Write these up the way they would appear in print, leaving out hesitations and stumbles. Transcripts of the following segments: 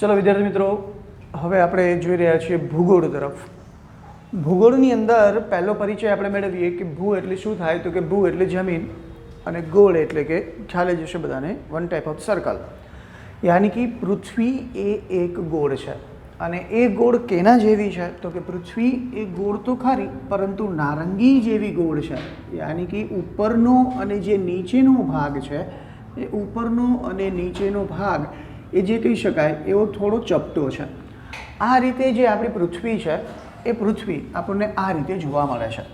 चलो विद्यार्थी मित्रों, હવે આપણે જોઈ રહ્યા છીએ ભૂગોળ તરફ। ભૂગોળની અંદર પહેલો પરિચય આપણે મેળવીએ કે ભૂ એટલે શું થાય, તો કે ભૂ એટલે જમીન અને ગોળ એટલે કે ખ્યાલ જ હશે બધાને, વન ટાઈપ ઓફ સર્કલ। યાની કે પૃથ્વી એ એક ગોળ છે અને એ ગોળ કેના જેવી છે, તો કે પૃથ્વી એ ગોળ તો ખરી પરંતુ નારંગી જેવી ગોળ છે। યાની કે ઉપરનો અને જે નીચેનો ભાગ છે એ ઉપરનો અને નીચેનો ભાગ એ જે કહી શકાય એવો થોડો ચપટો છે। આ રીતે જે આપણી પૃથ્વી છે એ પૃથ્વી આપણને આ રીતે જોવા મળે છે।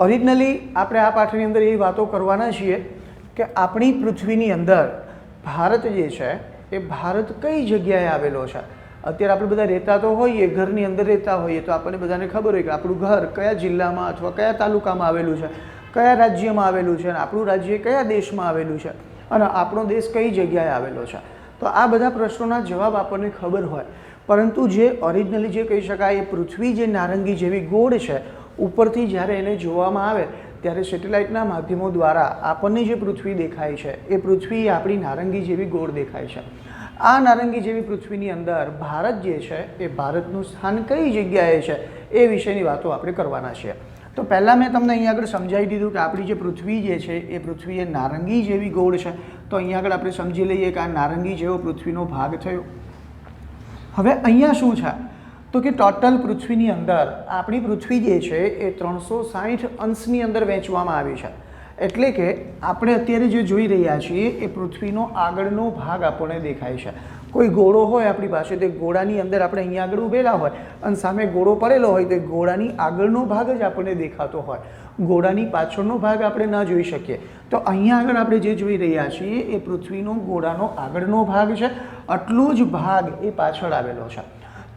ઓરિજિનલી આપણે આ પાઠની અંદર એ વાતો કરવાના છીએ કે આપણી પૃથ્વીની અંદર ભારત જે છે એ ભારત કઈ જગ્યાએ આવેલો છે। અત્યારે આપણે બધા રહેતા તો હોઈએ, ઘરની અંદર રહેતા હોઈએ તો આપણને બધાને ખબર હોય કે આપણું ઘર કયા જિલ્લામાં અથવા કયા તાલુકામાં આવેલું છે, કયા રાજ્યમાં આવેલું છે અને આપણું રાજ્ય કયા દેશમાં આવેલું છે અને આપણો દેશ કઈ જગ્યાએ આવેલો છે। તો આ બધા પ્રશ્નોના જવાબ આપણને ખબર હોય, પરંતુ જે ઓરિજિનલી જે કહી શકાય એ પૃથ્વી જે નારંગી જેવી ગોળ છે, ઉપરથી જ્યારે એને જોવામાં આવે ત્યારે સેટેલાઇટના માધ્યમો દ્વારા આપણને જે પૃથ્વી દેખાય છે એ પૃથ્વી આપણી નારંગી જેવી ગોળ દેખાય છે। આ નારંગી જેવી પૃથ્વીની અંદર ભારત જે છે એ ભારતનું સ્થાન કઈ જગ્યાએ છે એ વિશેની વાતો આપણે કરવાના છીએ। તો પહેલાં મેં તમને અહીંયા આગળ સમજાવી દીધું કે આપણી જે પૃથ્વી જે છે એ પૃથ્વી એ નારંગી જેવી ગોળ છે। તો અહીંયા આગળ આપણે સમજી લઈએ કે આ નારંગી જેવો પૃથ્વીનો ભાગ થયો। હવે અહીંયા શું છે, તો કે ટોટલ પૃથ્વીની અંદર આપણી પૃથ્વી જે છે એ 360 અંશની અંદર વહેંચવામાં આવી છે। એટલે કે આપણે અત્યારે જે જોઈ રહ્યા છીએ એ પૃથ્વીનો આગળનો ભાગ આપણને દેખાય છે। કોઈ ગોળો હોય આપણી પાસે, તે ગોળાની અંદર આપણે અહીંયા આગળ ઊભેલા હોય અને સામે ગોળો પડેલો હોય તો ગોળાની આગળનો ભાગ જ આપણને દેખાતો હોય, ગોળાની પાછળનો ભાગ આપણે ન જોઈ શકીએ। તો અહીંયા આગળ આપણે જે જોઈ રહ્યા છીએ એ પૃથ્વીનો ગોળાનો આગળનો ભાગ છે, આટલો જ ભાગ એ પાછળ આવેલો છે।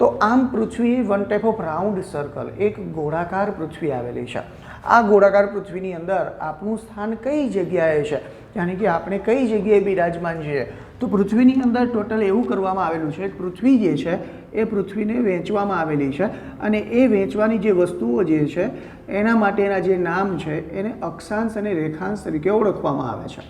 તો આમ પૃથ્વી one type of round circle, એક ગોળાકાર પૃથ્વી આવેલી છે। આ ગોળાકાર પૃથ્વીની અંદર આપણું સ્થાન કઈ જગ્યાએ છે, યાની કે આપણે કઈ જગ્યાએ બિરાજમાન છીએ, તો પૃથ્વીની અંદર ટોટલ એવું કરવામાં આવેલું છે, પૃથ્વી જે છે એ પૃથ્વીને વહેંચવામાં આવેલી છે અને એ વહેંચવાની જે વસ્તુઓ જે છે એના માટેના જે નામ છે એને અક્ષાંશ અને રેખાંશ તરીકે ઓળખવામાં આવે છે।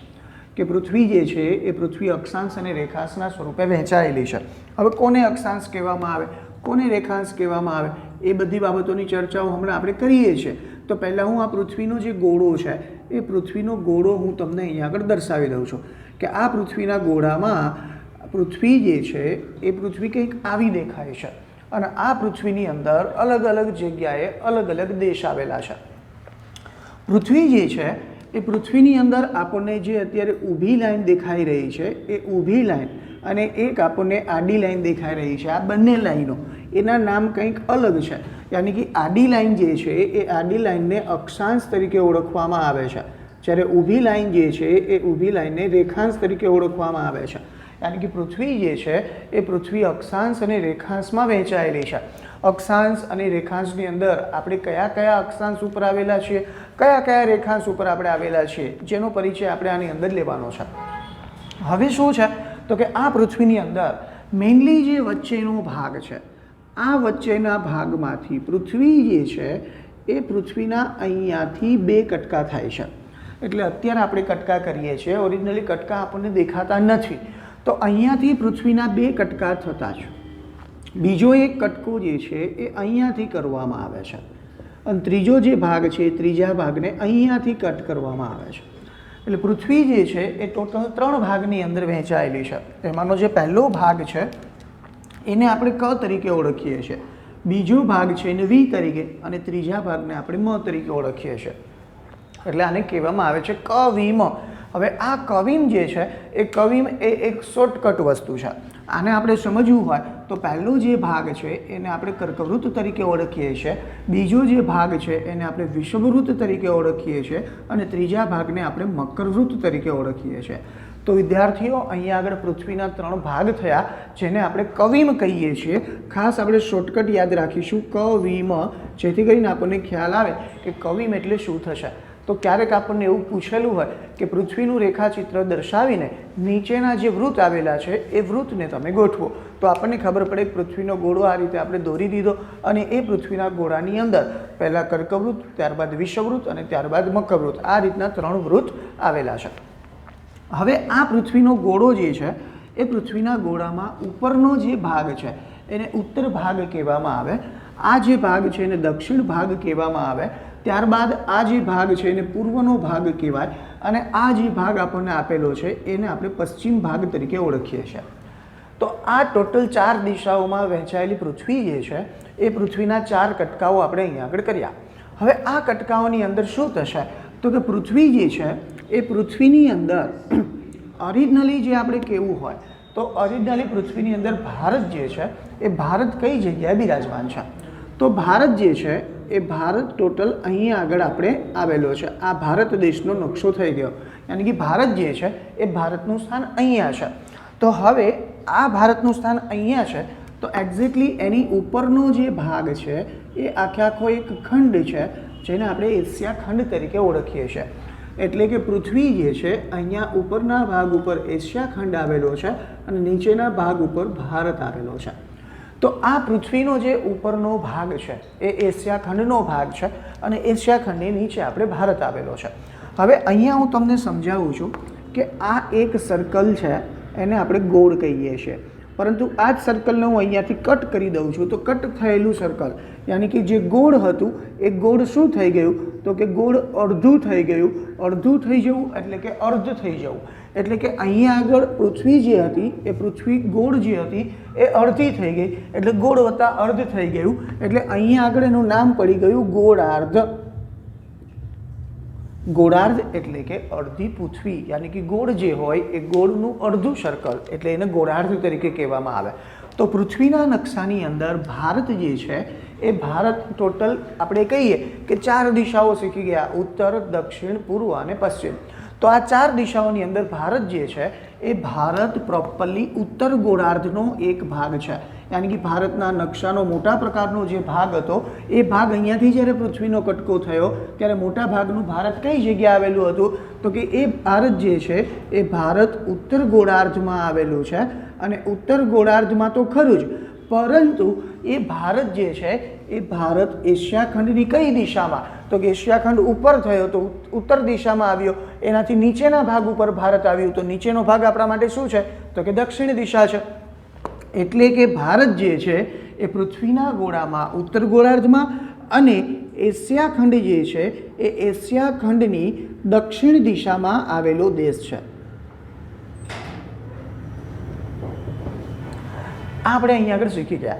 કે પૃથ્વી જે છે એ પૃથ્વી અક્ષાંશ અને રેખાંશના સ્વરૂપે વહેંચાયેલી છે। હવે કોને અક્ષાંશ કહેવામાં આવે, કોને રેખાંશ કહેવામાં આવે, એ બધી બાબતોની ચર્ચાઓ હમણાં આપણે કરીએ છીએ। તો પહેલાં હું આ પૃથ્વીનો જે ગોળો છે એ પૃથ્વીનો ગોળો હું તમને અહીંયા આગળ દર્શાવી દઉં છું કે આ પૃથ્વીના ગોળામાં પૃથ્વી જે છે એ પૃથ્વી કંઈક આવી દેખાય છે અને આ પૃથ્વીની અંદર અલગ અલગ જગ્યાએ અલગ અલગ દેશ આવેલા છે। પૃથ્વી જે છે એ પૃથ્વીની અંદર આપણને જે અત્યારે ઊભી લાઈન દેખાઈ રહી છે એ ઊભી લાઈન અને એક આપણને આડી લાઈન દેખાઈ રહી છે, આ બંને લાઈનો એના નામ કંઈક અલગ છે। યાની કે આડી લાઈન જે છે એ આડી લાઈનને અક્ષાંશ તરીકે ઓળખવામાં આવે છે, જ્યારે ઊભી લાઈન જે છે એ ઊભી લાઈનને રેખાંશ તરીકે ઓળખવામાં આવે છે। યાની કે પૃથ્વી જે છે એ પૃથ્વી અક્ષાંશ અને રેખાંશમાં વહેંચાયેલી છે। અક્ષાંશ અને રેખાંશની અંદર આપણે કયા કયા અક્ષાંશ ઉપર આવેલા છીએ, કયા કયા રેખાંશ ઉપર આપણે આવેલા છીએ, જેનો પરિચય આપણે આની અંદર લેવાનો છે। હવે શું છે, તો કે આ પૃથ્વીની અંદર મેઇનલી જે વચ્ચેનો ભાગ છે, આ વચ્ચેના ભાગમાંથી પૃથ્વી જે છે એ પૃથ્વીના અહીંયાથી બે કટકા થાય છે। એટલે અત્યારે આપણે કટકા કરીએ છીએ, ઓરિજિનલી કટકા આપણને દેખાતા નથી, તો અહીંયાથી પૃથ્વીના બે કટકા થતા છે। બીજો એક કટકો જે છે એ અહીંયાથી કરવામાં આવે છે અને ત્રીજો જે ભાગ છે એ ત્રીજા ભાગને અહીંયાથી કટ કરવામાં આવે છે। એટલે પૃથ્વી જે છે એ ટોટલ 3 ભાગની અંદર વહેંચાયેલી છે। એમાંનો જે પહેલો ભાગ છે એને આપણે ક તરીકે ઓળખીએ છીએ, બીજો ભાગ છે એને વી તરીકે અને ત્રીજા ભાગને આપણે મ તરીકે ઓળખીએ છીએ। એટલે આને કહેવામાં આવે છે કવિમ। હવે આ કવિમ જે છે એ કવિમ એ એક શોર્ટકટ વસ્તુ છે। આને આપણે સમજવું હોય તો પહેલો જે ભાગ છે એને આપણે કર્કવૃત્ત તરીકે ઓળખીએ છીએ, બીજો જે ભાગ છે એને આપણે વિષુવવૃત્ત તરીકે ઓળખીએ છીએ અને ત્રીજા ભાગને આપણે મકરવૃત્ત તરીકે ઓળખીએ છીએ। તો વિદ્યાર્થીઓ, અહીંયા આગળ પૃથ્વીના 3 ભાગ થયા જેને આપણે કવિમ કહીએ છીએ। ખાસ આપણે શોર્ટકટ યાદ રાખીશું કવિમ, જેથી કરીને આપણને ખ્યાલ આવે કે કવિમ એટલે શું થશે। તો ક્યારેક આપણને એવું પૂછેલું હોય કે પૃથ્વીનું રેખાચિત્ર દર્શાવીને નીચેના જે વૃત્ત આવેલા છે એ વૃત્તને તમે ગોઠવો, તો આપણને ખબર પડે કે પૃથ્વીનો ગોળો આ રીતે આપણે દોરી દીધો અને એ પૃથ્વીના ગોળાની અંદર પહેલાં કર્કવૃત્ત, ત્યારબાદ વિષુવવૃત્ત અને ત્યારબાદ મકરવૃત્ત, આ રીતના 3 વૃત્ત આવેલા છે। હવે આ પૃથ્વીનો ગોળો જે છે એ પૃથ્વીના ગોળામાં ઉપરનો જે ભાગ છે એને ઉત્તર ભાગ કહેવામાં આવે, આ જે ભાગ છે એને દક્ષિણ ભાગ કહેવામાં આવે, ત્યારબાદ આ જે ભાગ છે એને પૂર્વનો ભાગ કહેવાય, અને આ જે ભાગ આપણને આપેલો છે એને આપણે પશ્ચિમ ભાગ તરીકે ઓળખીએ છીએ. તો આ ટોટલ 4 દિશાઓમાં વહેંચાયેલી પૃથ્વી જે છે એ પૃથ્વીના 4 કટકાઓ આપણે અહીંયા આગળ કર્યા. હવે આ કટકાઓની અંદર શું થશે તો કે પૃથ્વી જે છે એ પૃથ્વીની અંદર ઓરિજિનલી જે આપણે કહેવું હોય તો ઓરિજિનલી પૃથ્વીની અંદર ભારત જે છે એ ભારત કઈ જગ્યાએ બિરાજમાન છે? તો ભારત જે છે એ ભારત ટોટલ અહીંયા આગળ આપણે આવેલો છે. આ ભારત દેશનો નકશો થઈ ગયો, યાની કે ભારત જે છે એ ભારતનું સ્થાન અહીંયા છે. તો હવે આ ભારતનું સ્થાન અહીંયા છે તો એક્ઝેક્ટલી એની ઉપરનો જે ભાગ છે એ આખો એક ખંડ છે જેને આપણે એશિયા ખંડ તરીકે ઓળખીએ છીએ. એટલે કે પૃથ્વી જે છે અહીંયા ઉપરના ભાગ ઉપર એશિયા ખંડ આવેલો છે અને નીચેના ભાગ ઉપર ભારત આવેલો છે. તો આ પૃથ્વીનો જે ઉપરનો ભાગ છે એ એશિયા ખંડનો ભાગ છે અને એશિયા ખંડની નીચે આપણે ભારત આવેલો છે. હવે અહીંયા હું તમને સમજાવું છું કે આ એક સર્કલ છે, એને આપણે ગોળ કહીએ છીએ, પરંતુ આ જ સર્કલને હું અહીંયાથી કટ કરી દઉં છું તો કટ થયેલું સર્કલ યાની કે જે ગોળ હતું એ ગોળ શું થઈ ગયું તો કે ગોળ અડધું થઈ ગયું. અડધું થઈ જવું એટલે કે અર્ધ થઈ જવું, એટલે કે અહીંયા આગળ પૃથ્વી જે હતી એ પૃથ્વી ગોળ જે હતી એ અડધી થઈ ગઈ, એટલે ગોળ વત્તા અર્ધ થઈ ગયું, એટલે અહીંયા આગળ એનું નામ પડી ગયું ગોળાર્ધ. ગોળાર્ધ એટલે કે અડધી પૃથ્વી, યાની કે ગોળ જે હોય એ ગોળનું અડધું સર્કલ, એટલે એને ગોળાર્ધ તરીકે કહેવામાં આવે. તો પૃથ્વીના નકશાની અંદર ભારત જે છે એ ભારત ટોટલ આપણે કહીએ કે 4 દિશાઓ શીખી ગયા, ઉત્તર, દક્ષિણ, પૂર્વ અને પશ્ચિમ. તો આ 4 દિશાઓની અંદર ભારત જે છે એ ભારત પ્રોપરલી ઉત્તર ગોળાર્ધનો એક ભાગ છે. યાની કે ભારતના નકશાનો મોટા પ્રકારનો જે ભાગ હતો એ ભાગ અહીંયાથી જ્યારે પૃથ્વીનો કટકો થયો ત્યારે મોટા ભાગનું ભારત કઈ જગ્યાએ આવેલું હતું તો કે એ ભારત જે છે એ ભારત ઉત્તર ગોળાર્ધમાં આવેલું છે. અને ઉત્તર ગોળાર્ધમાં તો ખરું જ, પરંતુ એ ભારત જે છે એ ભારત એશિયા ખંડની કઈ દિશામાં તો કે એશિયા ખંડ ઉપર થયો તો ઉત્તર દિશામાં આવ્યો, એનાથી નીચેના ભાગ ઉપર ભારત આવ્યું તો નીચેનો ભાગ આપણા માટે શું છે તો કે દક્ષિણ દિશા છે. એટલે કે ભારત જે છે એ પૃથ્વીના ગોળામાં ઉત્તર ગોળાર્ધમાં અને એશિયા ખંડ જે છે એ એશિયા ખંડની દક્ષિણ દિશામાં આવેલો દેશ છે. આપણે અહીંયા આગળ શીખી ગયા,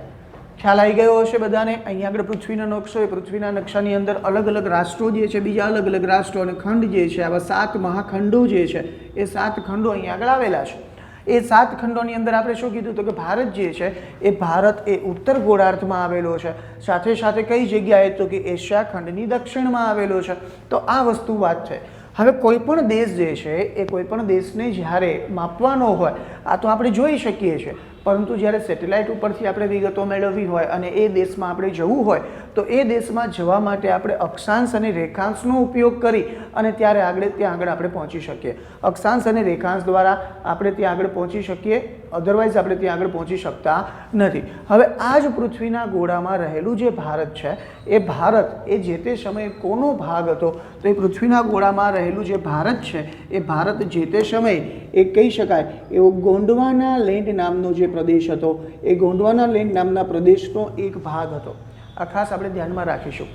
ખ્યાલ આવી ગયો હશે બધાને. અહીંયા આગળ પૃથ્વીનો નકશો, એ પૃથ્વીના નકશાની અંદર અલગ અલગ રાષ્ટ્રો જે છે, બીજા અલગ અલગ રાષ્ટ્રો અને ખંડ જે છે, આવા 7 મહાખંડો જે છે એ 7 ખંડો અહીંયા આગળ આવેલા છે. એ 7 ખંડોની અંદર આપણે શું કીધું તો કે ભારત જે છે એ ભારત એ ઉત્તર ગોળાર્ધમાં આવેલો છે, સાથે સાથે કઈ જગ્યાએ તો કે એશિયા ખંડની દક્ષિણમાં આવેલો છે. તો આ વસ્તુ વાત છે. હવે કોઈ પણ દેશ જે છે એ કોઈ પણ દેશને જ્યારે માપવાનો હોય આ તો આપણે જોઈ શકીએ છીએ, પરંતુ જ્યારે સેટેલાઇટ ઉપરથી આપણે વિગતો મેળવવી હોય અને એ દેશમાં આપણે જવું હોય તો એ દેશમાં જવા માટે આપણે અક્ષાંશ અને રેખાંશનો ઉપયોગ કરી અને ત્યારે ત્યાં આગળ આપણે પહોંચી શકીએ. અક્ષાંશ અને રેખાંશ દ્વારા આપણે ત્યાં આગળ પહોંચી શકીએ, અધરવાઇઝ આપણે ત્યાં આગળ પહોંચી શકતા નથી. હવે આ જ પૃથ્વીના ગોળામાં રહેલું જે ભારત છે એ ભારત એ જે તે સમયે કોનો ભાગ હતો તો એ પૃથ્વીના ગોળામાં રહેલું જે ભારત છે એ ભારત જે તે સમયે એ કહી શકાય એવો ગોંડવાના લેન્ડ નામનો જે પ્રદેશ હતો એ ગોંડવાના લેન્ડ નામના પ્રદેશનો એક ભાગ હતો. આ ખાસ આપણે ધ્યાનમાં રાખીશું.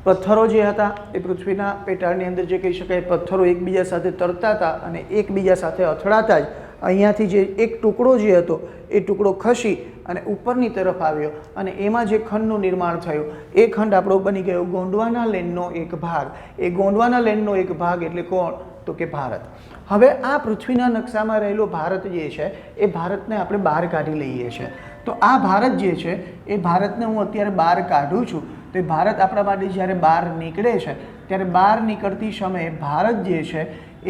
પથ્થરો જે હતા એ પૃથ્વીના પેટાળની અંદર જે કહી શકાય પથ્થરો એકબીજા સાથે તરતા હતા અને એકબીજા સાથે અથડાતા જ અહીંયાથી જે એક ટુકડો જે હતો એ ટુકડો ખસી અને ઉપરની તરફ આવ્યો અને એમાં જે ખંડનું નિર્માણ થયું એ ખંડ આપણો બની ગયો ગોંડવાના લેન્ડનો એક ભાગ. એ ગોંડવાના લેન્ડનો એક ભાગ એટલે કોણ તો કે ભારત. હવે આ પૃથ્વીના નકશામાં રહેલો ભારત જે છે એ ભારતને આપણે બહાર કાઢી લઈએ છીએ. તો આ ભારત જે છે એ ભારતને હું અત્યારે બહાર કાઢું છું તો એ ભારત આપણા માટે જ્યારે બહાર નીકળે છે ત્યારે બહાર નીકળતી સમયે ભારત જે છે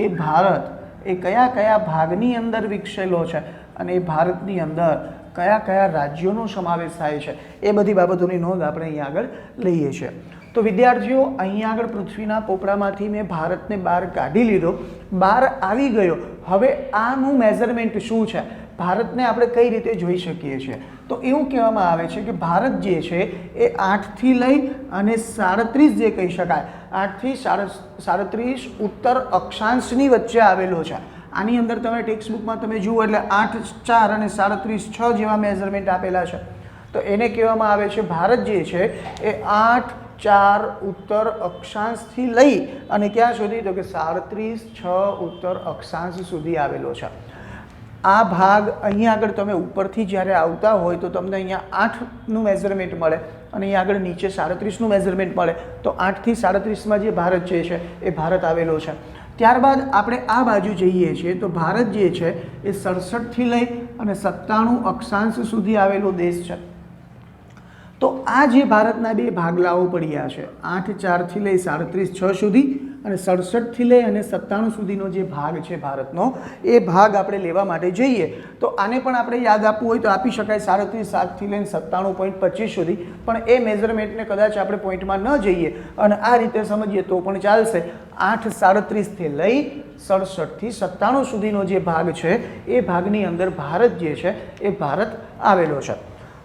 એ ભારત એ કયા કયા ભાગની અંદર વિકસેલો છે અને એ ભારતની અંદર કયા કયા રાજ્યોનો સમાવેશ થાય છે એ બધી બાબતોની નોંધ આપણે અહીંયા આગળ લઈએ છીએ. તો વિદ્યાર્થીઓ અહીંયા આગળ પૃથ્વીના પોપડામાંથી મેં ભારતને બહાર કાઢી લીધો, બહાર આવી ગયો. હવે આનું મેઝરમેન્ટ શું છે, ભારતને આપણે કઈ રીતે જોઈ શકીએ છીએ તો એવું કહેવામાં આવે છે કે ભારત જે છે એ 8થી લઈ અને 37 જે કહી શકાય 8 થી 37 ઉત્તર અક્ષાંશની વચ્ચે આવેલો છે. આની અંદર તમે ટેક્સ્ટ બુકમાં તમે જુઓ એટલે 8, 4 અને 37, 6 જેવા મેઝરમેન્ટ આપેલા છે. તો એને કહેવામાં આવે છે ભારત જે છે એ 8, 4 ઉત્તર અક્ષાંશથી લઈ અને ક્યાં સુધી તો કે 37, 6 ઉત્તર અક્ષાંશ સુધી આવેલો છે. આ ભાગ અહીંયા આગળ તમે ઉપરથી જ્યારે આવતા હોય તો તમને અહીંયા 8નું મેઝરમેન્ટ મળે અને અહીંયા આગળ નીચે 37નું મેઝરમેન્ટ મળે. તો 8 થી 37માં જે ભારત જે છે એ ભારત આવેલો છે. ત્યારબાદ આપણે આ બાજુ જઈએ છીએ તો ભારત જે છે એ 67થી લઈ અને 97 અક્ષાંશ સુધી આવેલો દેશ છે. તો આ જે ભારતના બે ભાગલાઓ પડ્યા છે 8, 4થી લઈ 37, 6 સુધી અને 67થી લઈ અને 97 સુધીનો જે ભાગ છે ભારતનો એ ભાગ આપણે લેવા માટે જઈએ તો આને પણ આપણે યાદ આપવું હોય તો આપી શકાય 37, 7થી લઈને 97.25 સુધી. પણ એ મેઝરમેન્ટને કદાચ આપણે પોઈન્ટમાં ન જઈએ અને આ રીતે સમજીએ તો પણ ચાલશે. 8, 37થી લઈ 67થી 97 સુધીનો જે ભાગ છે એ ભાગની અંદર ભારત જે છે એ ભારત આવેલો છે.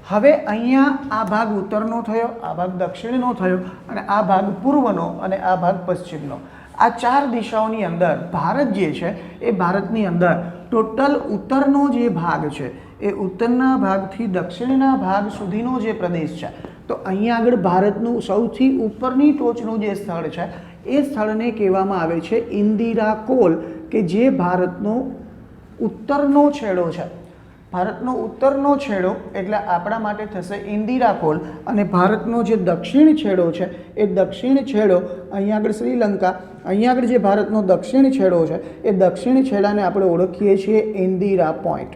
હવે અહીંયા આ ભાગ ઉત્તરનો થયો, આ ભાગ દક્ષિણનો થયો અને આ ભાગ પૂર્વનો અને આ ભાગ પશ્ચિમનો. આ 4 દિશાઓની અંદર ભારત જે છે એ ભારતની અંદર ટોટલ ઉત્તરનો જે ભાગ છે એ ઉત્તરના ભાગથી દક્ષિણના ભાગ સુધીનો જે પ્રદેશ છે. તો અહીંયા આગળ ભારતનું સૌથી ઉપરની ટોચનું જે સ્થળ છે એ સ્થળને કહેવામાં આવે છે ઇન્દિરા કોલ, કે જે ભારતનો ઉત્તરનો છેડો છે. ભારતનો ઉત્તરનો છેડો એટલે આપણા માટે થશે ઇન્દિરા કોલ અને ભારતનો જે દક્ષિણ છેડો છે એ દક્ષિણ છેડો અહીંયા આગળ શ્રીલંકા, અહીંયા આગળ જે ભારતનો દક્ષિણ છેડો છે એ દક્ષિણ છેડાને આપણે ઓળખીએ છીએ ઇન્દિરા પોઈન્ટ.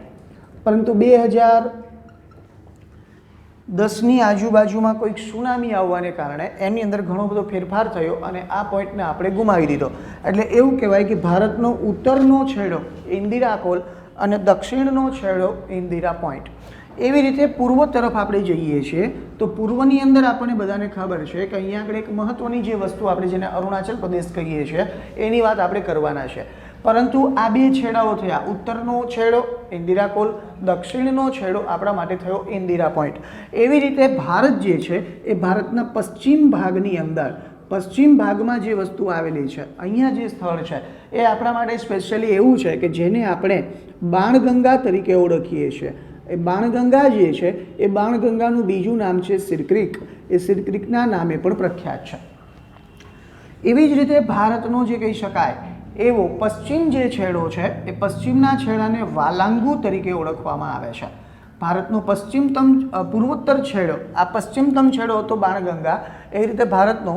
પરંતુ 2010ની આજુબાજુમાં કોઈક સુનામી આવવાને કારણે એની અંદર ઘણો બધો ફેરફાર થયો અને આ પોઈન્ટને આપણે ગુમાવી દીધો. એટલે એવું કહેવાય કે ભારતનો ઉત્તરનો છેડો ઇન્દિરા કોલ અને દક્ષિણનો છેડો ઇન્દિરા પોઈન્ટ. એવી રીતે પૂર્વ તરફ આપણે જઈએ છીએ તો પૂર્વની અંદર આપણને બધાને ખબર છે કે અહીંયા આગળ એક મહત્ત્વની જે વસ્તુ આપણે જેને અરુણાચલ પ્રદેશ કહીએ છીએ એની વાત આપણે કરવાના છે. પરંતુ આ બે છેડાઓ થયા, ઉત્તરનો છેડો ઇન્દિરા કોલ, દક્ષિણનો છેડો આપણા માટે થયો ઇન્દિરા પોઈન્ટ. એવી રીતે ભારત જે છે એ ભારતના પશ્ચિમ ભાગની અંદર પશ્ચિમ ભાગમાં જે વસ્તુ આવેલી છે અહીંયા જે સ્થળ છે એ આપણા માટે સ્પેશિયલી એવું છે કે જેને આપણે બાણગંગા તરીકે ઓળખીએ છીએ. એ બાણગંગા જે છે એ બાણગંગાનું બીજું નામ છે સિરક્રીક. એ સિરક્રીકના નામે પણ પ્રખ્યાત છે. એવી જ રીતે ભારતનો જે કહી શકાય એવો પશ્ચિમ જે છેડો છે એ પશ્ચિમના છેડાને વાલાંગુ તરીકે ઓળખવામાં આવે છે. ભારતનો પશ્ચિમતમ પૂર્વોત્તર છેડો, આ પશ્ચિમતમ છેડો હતો બાણગંગા. એવી રીતે ભારતનો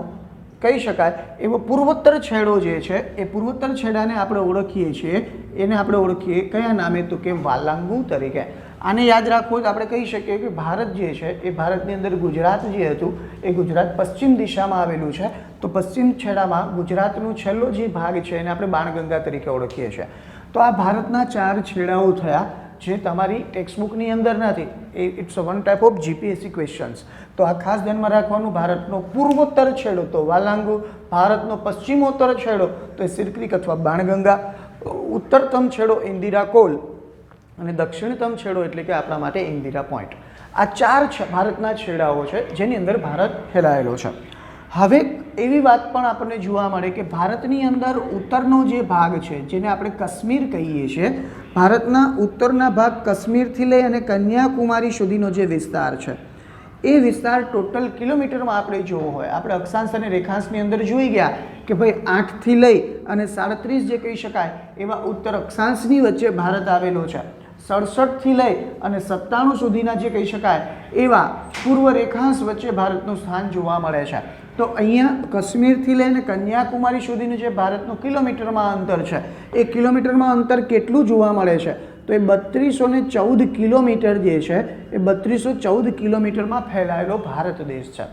કહી શકાય એવો પૂર્વોત્તર છેડો જે છે એ પૂર્વોત્તર છેડાને આપણે ઓળખીએ છીએ, એને આપણે ઓળખીએ કયા નામે તો કે વાલાંગુ તરીકે. આને યાદ રાખવું તો આપણે કહી શકીએ કે ભારત જે છે એ ભારતની અંદર ગુજરાત જે હતું એ ગુજરાત પશ્ચિમ દિશામાં આવેલું છે. તો પશ્ચિમ છેડામાં ગુજરાતનો છેલ્લો જે ભાગ છે એને આપણે બાણગંગા તરીકે ઓળખીએ છીએ. તો આ ભારતના 4 છેડાઓ થયા જે તમારી ટેક્સ્ટબુકની અંદર નથી. It's one type of GPSC questions. તો આ ખાસ ધ્યાનમાં રાખવાનું. ભારતનો પૂર્વોત્તર છેડો તો વાલાંગુ, ભારતનો પશ્ચિમોત્તર છેડો તો એ સિરક્રીક અથવા બાણગંગા, ઉત્તરતમ છેડો ઇન્દિરા કોલ અને દક્ષિણતમ છેડો એટલે કે આપણા માટે ઇન્દિરા પોઈન્ટ. આ 4 ભારતના છેડાઓ છે જેની અંદર ભારત ફેલાયેલો છે. હવે એવી વાત પણ આપણને જોવા મળે કે ભારતની અંદર ઉત્તરનો જે ભાગ છે જેને આપણે કાશ્મીર કહીએ છીએ, ભારતના ઉત્તરના ભાગ કાશ્મીરથી લઈ અને કન્યાકુમારી સુધીનો જે વિસ્તાર છે એ વિસ્તાર ટોટલ કિલોમીટરમાં આપણે જોવો હોય, આપણે અક્ષાંશ અને રેખાંશની અંદર જોઈ ગયા કે ભાઈ 8થી લઈ અને 37 જે કહી શકાય એવા ઉત્તર અક્ષાંશની વચ્ચે ભારત આવેલો છે. 67થી લઈ અને 97 સુધીના જે કહી શકાય એવા પૂર્વ રેખાંશ વચ્ચે ભારતનું સ્થાન જોવા મળે છે. તો અહીંયા કાશ્મીરથી લઈને કન્યાકુમારી સુધીનું જે ભારતનું કિલોમીટરમાં અંતર છે એ કિલોમીટરમાં અંતર કેટલું જોવા મળે છે તો એ 3214 કિલોમીટર જે છે એ 3214 કિલોમીટરમાં ફેલાયેલો ભારત દેશ છે.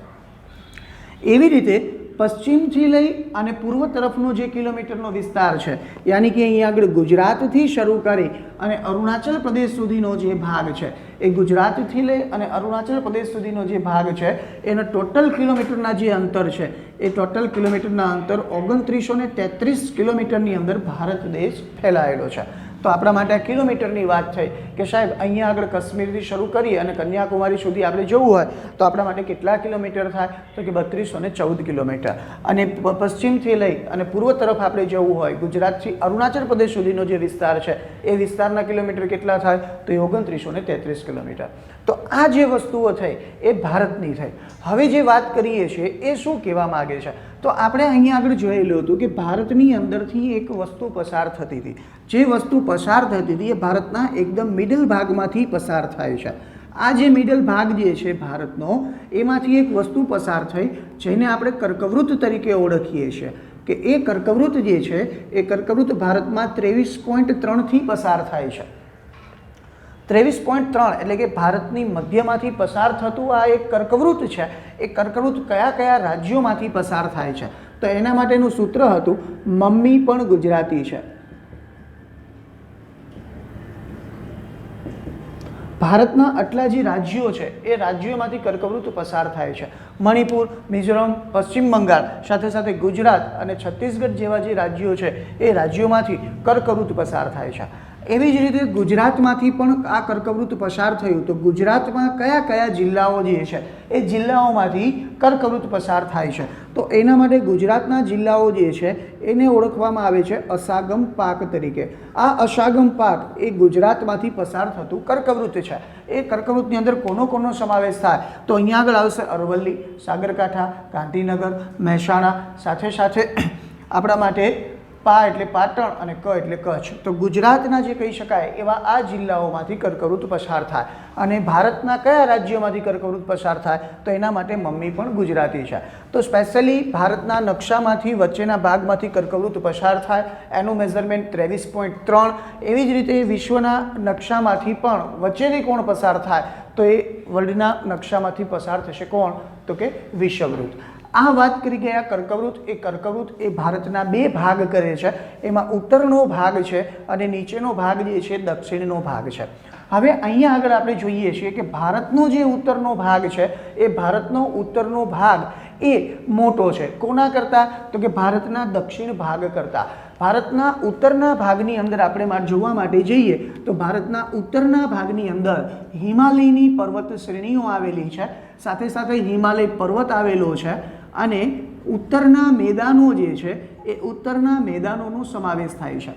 એવી રીતે પશ્ચિમથી લઈ અને પૂર્વ તરફનો જે કિલોમીટરનો વિસ્તાર છે યાની કે અહીંયા આગળ ગુજરાતથી શરૂ કરી અને અરુણાચલ પ્રદેશ સુધીનો જે ભાગ છે એ ગુજરાતથી લઈ અને અરુણાચલ પ્રદેશ સુધીનો જે ભાગ છે એના ટોટલ કિલોમીટરના જે અંતર છે એ ટોટલ કિલોમીટરના અંતર 2933 કિલોમીટરની અંદર ભારત દેશ ફેલાયેલો છે. તો આપણા માટે આ કિલોમીટરની વાત થઈ કે સાહેબ અહીંયા આગળ કાશ્મીરથી શરૂ કરીએ અને કન્યાકુમારી સુધી આપણે જવું હોય તો આપણા માટે કેટલા કિલોમીટર થાય? તો કે 3214 કિલોમીટર. અને પશ્ચિમથી લઈ અને પૂર્વ તરફ આપણે જવું હોય ગુજરાતથી અરુણાચલ પ્રદેશ સુધીનો જે વિસ્તાર છે એ વિસ્તારના કિલોમીટર કેટલા થાય? તો એ 2933 કિલોમીટર. તો આ જે વસ્તુઓ થઈ એ ભારતની થઈ. હવે જે વાત કરીએ છીએ એ શું કહેવા માગે છે? તો આપણે અહીંયા આગળ જોયેલું હતું કે ભારતની અંદરથી એક વસ્તુ પસાર થતી હતી. જે વસ્તુ પસાર થતી હતી એ ભારતના એકદમ મિડલ ભાગમાંથી પસાર થાય છે. આ જે મિડલ ભાગ જે છે ભારતનો, એમાંથી એક વસ્તુ પસાર થઈ જેને આપણે કર્કવૃત્ત તરીકે ઓળખીએ છીએ કે એ કર્કવૃત્ત જે છે એ કર્કવૃત્ત ભારતમાં 23.3થી પસાર થાય છે. 23.3 એટલે કે ભારતની મધ્યમાંથી પસાર થતું આ એક કર્કવૃત્ત છે. એ કર્કવૃત્ત કયા કયા રાજ્યોમાંથી પસાર થાય છે? તો એના માટેનું સૂત્ર હતું મમ્મી પણ ગુજરાતી છે. ભારતના આટલા જે રાજ્યો છે એ રાજ્યોમાંથી કર્કવૃત્ત પસાર થાય છે. મણિપુર, મિઝોરમ, પશ્ચિમ બંગાળ, સાથે સાથે ગુજરાત અને છત્તીસગઢ જેવા જે રાજ્યો છે એ રાજ્યોમાંથી કર્કવૃત્ત પસાર થાય છે. એવી જ રીતે ગુજરાતમાંથી પણ આ કર્કવૃત્ત પસાર થયું. તો ગુજરાતમાં કયા કયા જિલ્લાઓ જે છે એ જિલ્લાઓમાંથી કર્કવૃત્ત પસાર થાય છે? તો એના માટે ગુજરાતના જિલ્લાઓ જે છે એને ઓળખવામાં આવે છે અસાગમ પાક તરીકે. આ અસાગમ પાક એ ગુજરાતમાંથી પસાર થતું કર્કવૃત્ત છે. એ કર્કવૃત્તની અંદર કોનો સમાવેશ થાય? તો અહીંયા આગળ આવશે અરવલ્લી, સાબરકાંઠા, ગાંધીનગર, મહેસાણા, સાથે સાથે આપણા માટે પા એટલે પાટણ અને ક એટલે કચ્છ. તો ગુજરાતના જે કહી શકાય એવા આ જિલ્લાઓમાંથી કર્કવૃત્ત પસાર થાય. અને ભારતના કયા રાજ્યોમાંથી કર્કવૃત્ત પસાર થાય? તો એના માટે મમ્મી પણ ગુજરાતી છે. તો સ્પેશિયલી ભારતના નકશામાંથી વચ્ચેના ભાગમાંથી કર્કવૃત્ત પસાર થાય એનું મેઝરમેન્ટ 23.3. એવી જ રીતે વિશ્વના નકશામાંથી પણ વચ્ચેથી કોણ પસાર થાય? તો એ વર્લ્ડના નકશામાંથી પસાર થશે કોણ? તો કે વિષુવવૃત્ત. આ વાત કરી ગયા કર્કવૃત્ત. એ કર્કવૃત્ત એ ભારતના બે ભાગ કરે છે. એમાં ઉત્તરનો ભાગ છે અને નીચેનો ભાગ જે છે દક્ષિણનો ભાગ છે. હવે અહીંયા આગળ આપણે જોઈએ છીએ કે ભારતનો જે ઉત્તરનો ભાગ છે એ ભારતનો ઉત્તરનો ભાગ એ મોટો છે. કોના કરતાં? તો કે ભારતના દક્ષિણ ભાગ કરતાં. ભારતના ઉત્તરના ભાગની અંદર આપણે જોવા માટે જઈએ તો ભારતના ઉત્તરના ભાગની અંદર હિમાલયની પર્વત શ્રેણીઓ આવેલી છે. સાથે સાથે હિમાલય પર્વત આવેલો છે અને ઉત્તરના મેદાનો જે છે એ ઉત્તરના મેદાનોનો સમાવેશ થાય છે.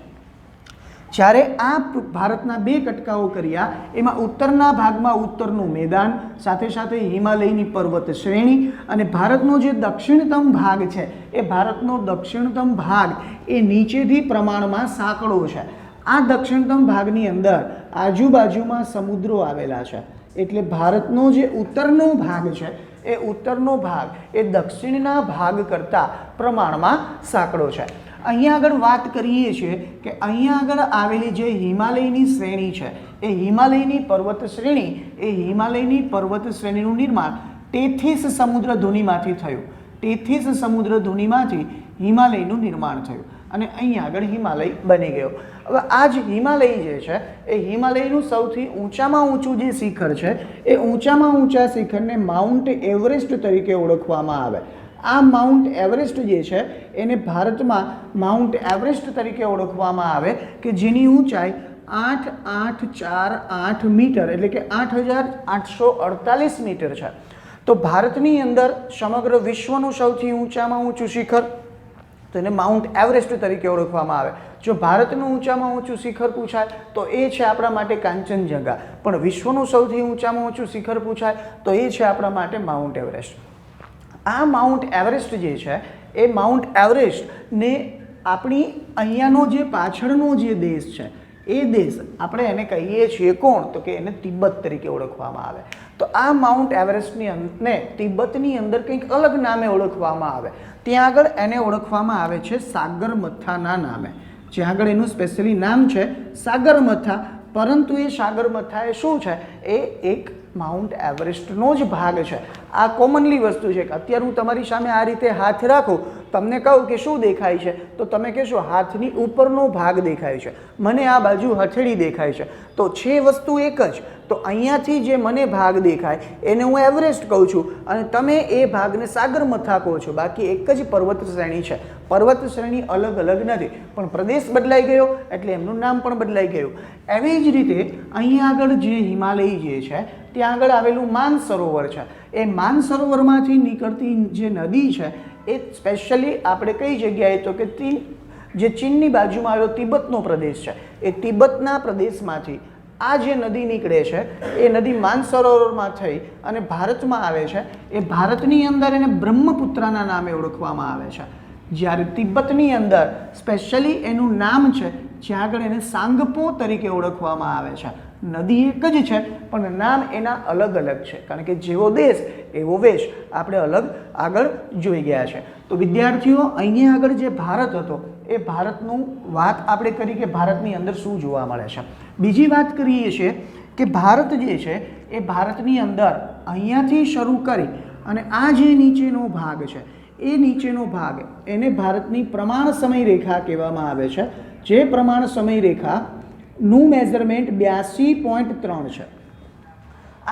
જ્યારે આ ભારતના બે કટકાઓ કર્યા એમાં ઉત્તરના ભાગમાં ઉત્તરનું મેદાન, સાથે સાથે હિમાલયની પર્વત શ્રેણી, અને ભારતનો જે દક્ષિણતમ ભાગ છે એ ભારતનો દક્ષિણતમ ભાગ એ નીચેથી પ્રમાણમાં સાંકડો છે. આ દક્ષિણતમ ભાગની અંદર આજુબાજુમાં સમુદ્રો આવેલા છે. એટલે ભારતનો જે ઉત્તરનો ભાગ છે એ ઉત્તરનો ભાગ એ દક્ષિણના ભાગ કરતાં પ્રમાણમાં સાંકડો છે. અહીંયા આગળ વાત કરીએ છીએ કે અહીંયા આગળ આવેલી જે હિમાલયની શ્રેણી છે એ હિમાલયની પર્વત શ્રેણીનું નિર્માણ ટેથીસ સમુદ્ર ધુનીમાંથી થયું. ટેથીસ સમુદ્ર ધુનીમાંથી હિમાલયનું નિર્માણ થયું અને અહીંયા આગળ હિમાલય બની ગયો. હવે આ જ હિમાલય જે છે એ હિમાલયનું સૌથી ઊંચામાં ઊંચું જે શિખર છે એ ઊંચામાં ઊંચા શિખરને માઉન્ટ એવરેસ્ટ તરીકે ઓળખવામાં આવે. આ માઉન્ટ એવરેસ્ટ જે છે એને ભારતમાં માઉન્ટ એવરેસ્ટ તરીકે ઓળખવામાં આવે કે જેની ઊંચાઈ 8848 મીટર એટલે કે 8848 મીટર છે. તો ભારતની અંદર સમગ્ર વિશ્વનું સૌથી ઊંચામાં ઊંચું શિખર તો એને માઉન્ટ એવરેસ્ટ તરીકે ઓળખવામાં આવે. જો ભારતનું ઊંચામાં ઊંચું શિખર પૂછાય તો એ છે આપણા માટે કાંચનજંગા, પણ વિશ્વનું સૌથી ઊંચામાં ઊંચું શિખર પૂછાય તો એ છે આપણા માટે માઉન્ટ એવરેસ્ટ. આ માઉન્ટ એવરેસ્ટ જે છે એ માઉન્ટ એવરેસ્ટને આપણી અહીંયાનો જે પાછળનો જે દેશ છે એ દેશ આપણે એને કહીએ છીએ કોણ? તો કે એને તિબ્બત તરીકે ઓળખવામાં આવે. તો આ માઉન્ટ એવરેસ્ટની અંદર તિબ્બતની અંદર કંઈક અલગ નામે ઓળખવામાં આવે. ત્યાં આગળ એને ઓળખવામાં આવે છે સાગરમથાના નામે. જ્યાં આગળ એનું સ્પેશિયલી નામ છે સાગરમથા, પરંતુ એ સાગરમથા એ શું છે? એ એક માઉન્ટ એવરેસ્ટનો જ ભાગ છે. આ કોમનલી વસ્તુ છે કે અત્યારે હું તમારી સામે આ રીતે હાથ રાખું, તમને કહું કે શું દેખાય છે તો તમે કહેશો હાથની ઉપરનો ભાગ દેખાય છે, મને આ બાજુ હથેળી દેખાય છે. તો છે વસ્તુ એક જ, તો અહીંયાથી જે મને ભાગ દેખાય એને હું એવરેસ્ટ કહું છું અને તમે એ ભાગને સાગરમાથા કહો છો. બાકી એક જ પર્વત શ્રેણી છે. પર્વત શ્રેણી અલગ અલગ નથી, પણ પ્રદેશ બદલાઈ ગયો એટલે એમનું નામ પણ બદલાઈ ગયું. એવી જ રીતે અહીંયા આગળ જે હિમાલય જે છે ત્યાં આગળ આવેલું માનસરોવર છે. એ માનસરોવરમાંથી નીકળતી જે નદી છે એ સ્પેશિયલી આપણે કઈ જગ્યાએ તો કે જે ચીનની બાજુમાં આવેલો તિબેટનો પ્રદેશ છે એ તિબેટના પ્રદેશમાંથી આ જે નદી નીકળે છે એ નદી માનસરોવરમાં થઈ અને ભારતમાં આવે છે. એ ભારતની અંદર એને બ્રહ્મપુત્રના નામે ઓળખવામાં આવે છે. જ્યારે તિબેટની અંદર સ્પેશિયલી એનું નામ છે જ્યાં આગળ એને સાંગપો તરીકે ઓળખવામાં આવે છે. નદી એક જ છે પણ નામ એના અલગ અલગ છે, કારણ કે જેવો દેશ એવો વેશ આપણે અલગ આગળ જોઈ ગયા છે. તો વિદ્યાર્થીઓ અહીંયા આગળ જે ભારત હતો એ ભારતનું વાત આપણે કરી કે ભારતની અંદર શું જોવા મળે છે. બીજી વાત કરીએ છીએ કે ભારત જે છે એ ભારતની અંદર અહીંયાથી શરૂ કરી અને આ જે નીચેનો ભાગ છે એ નીચેનો ભાગ એને ભારતની પ્રમાણ સમય રેખા કહેવામાં આવે છે. જે પ્રમાણ સમય રેખાનું મેઝરમેન્ટ 82.3 છે.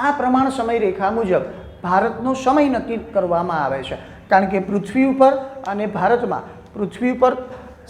આ પ્રમાણ સમય રેખા મુજબ ભારતનો સમય નક્કી કરવામાં આવે છે, કારણ કે પૃથ્વી ઉપર અને ભારતમાં પૃથ્વી ઉપર